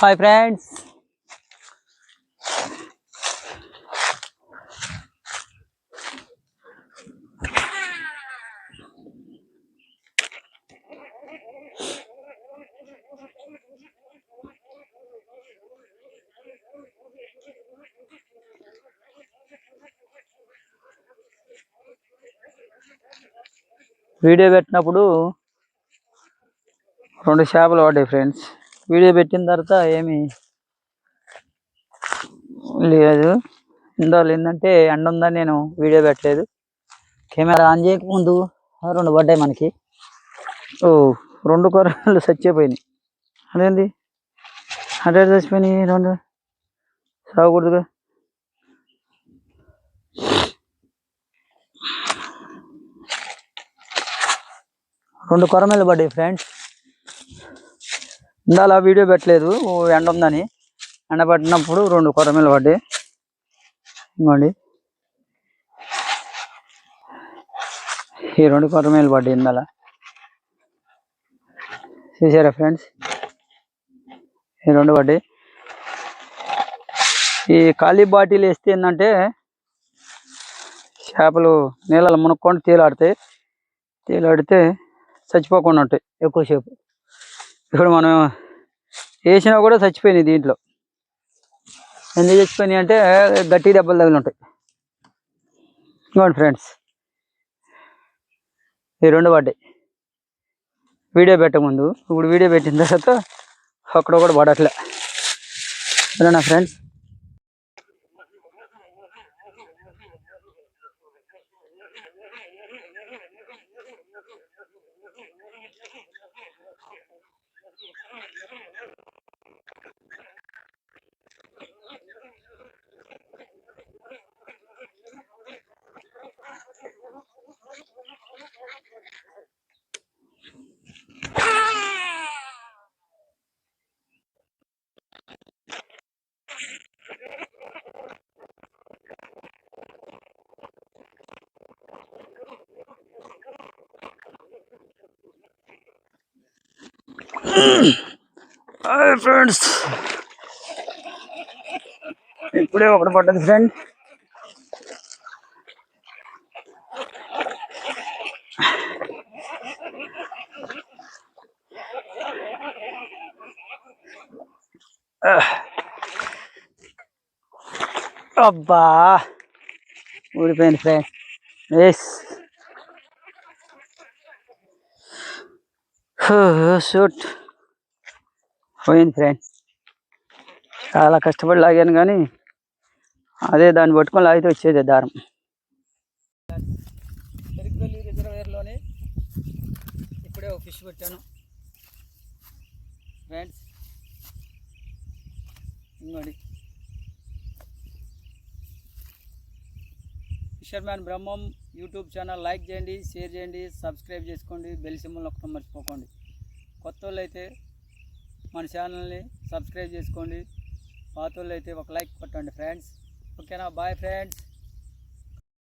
Hi friends, video పెట్టినప్పుడు 2 చేపలు పడ్డాయి ఫ్రెండ్స్. వీడియో పెట్టిన తర్వాత ఏమీ లేదు. ఇందులో ఏంటంటే ఎండ ఉందని నేను వీడియో పెట్టలేదు. కెమెరా ఆన్ చేయకముందు 2 పడ్డాయి మనకి. 2 కొర్రలు చచ్చిపోయినాయి. అదేంది అదే చచ్చిపోయినాయి 2 సాగకూడదుగా. రెండు కొరమేలు పడ్డాయి ఫ్రెండ్స్. ఇందాల వీడియో పెట్టలేదు, ఎండ ఉందని. ఎండ పట్టినప్పుడు 2 కొరమేలు పడ్డాయి. ఇంకోండి, ఈ 2 కొరమేలు పడ్డాయి ఇందాల. చూసారా ఫ్రెండ్స్, ఈ 2 పడ్డాయి. ఈ ఖాళీ బాటిల్ వేస్తే ఏంటంటే చేపలు నీళ్ళలో మునుక్కొని తేలాడితే చచ్చిపోకుండా ఉంటాయి ఎక్కువసేపు. ఇప్పుడు మనం వేసినా కూడా చచ్చిపోయినాయి. దీంట్లో ఎందుకు చచ్చిపోయినాయి అంటే గట్టి దెబ్బలు తగిలి ఉంటాయి. ఇంకోండి ఫ్రెండ్స్, ఈ 2 పడ్డాయి వీడియో పెట్టకముందు. ఇప్పుడు వీడియో పెట్టిన తర్వాత అక్కడ కూడా పడట్లే. సరేనా ఫ్రెండ్స్? హాయ్ ఫ్రెండ్స్, ఇప్పుడే ఒకటి పడ్డది ఫ్రెండ్. అబ్బా ఊడిపోయింది ఫ్రెండ్. ఎస్ షూట్ పోయింది ఫ్రెండ్. చాలా కష్టపడి లాగాను కానీ అదే దాన్ని పట్టుకొని లాగితే వచ్చేది దారం. పెరిగిపల్లి రిజర్వేర్లోనే ఇప్పుడే ఒక ఫిష్ పెట్టాను ఫ్రెండ్స్. ఇంకోటి ఫిషర్మ్యాన్ బ్రహ్మం యూట్యూబ్ ఛానల్ లైక్ చేయండి, షేర్ చేయండి, సబ్స్క్రైబ్ చేసుకోండి, బెల్ సింబల్ నొక్కడం మర్చిపోకండి. కొత్త వాళ్ళు అయితే మన ఛానల్ని సబ్స్క్రైబ్ చేసుకోండి, పాత వాళ్ళు అయితే ఒక లైక్ కొట్టండి ఫ్రెండ్స్. ఓకేనా? Bye friends.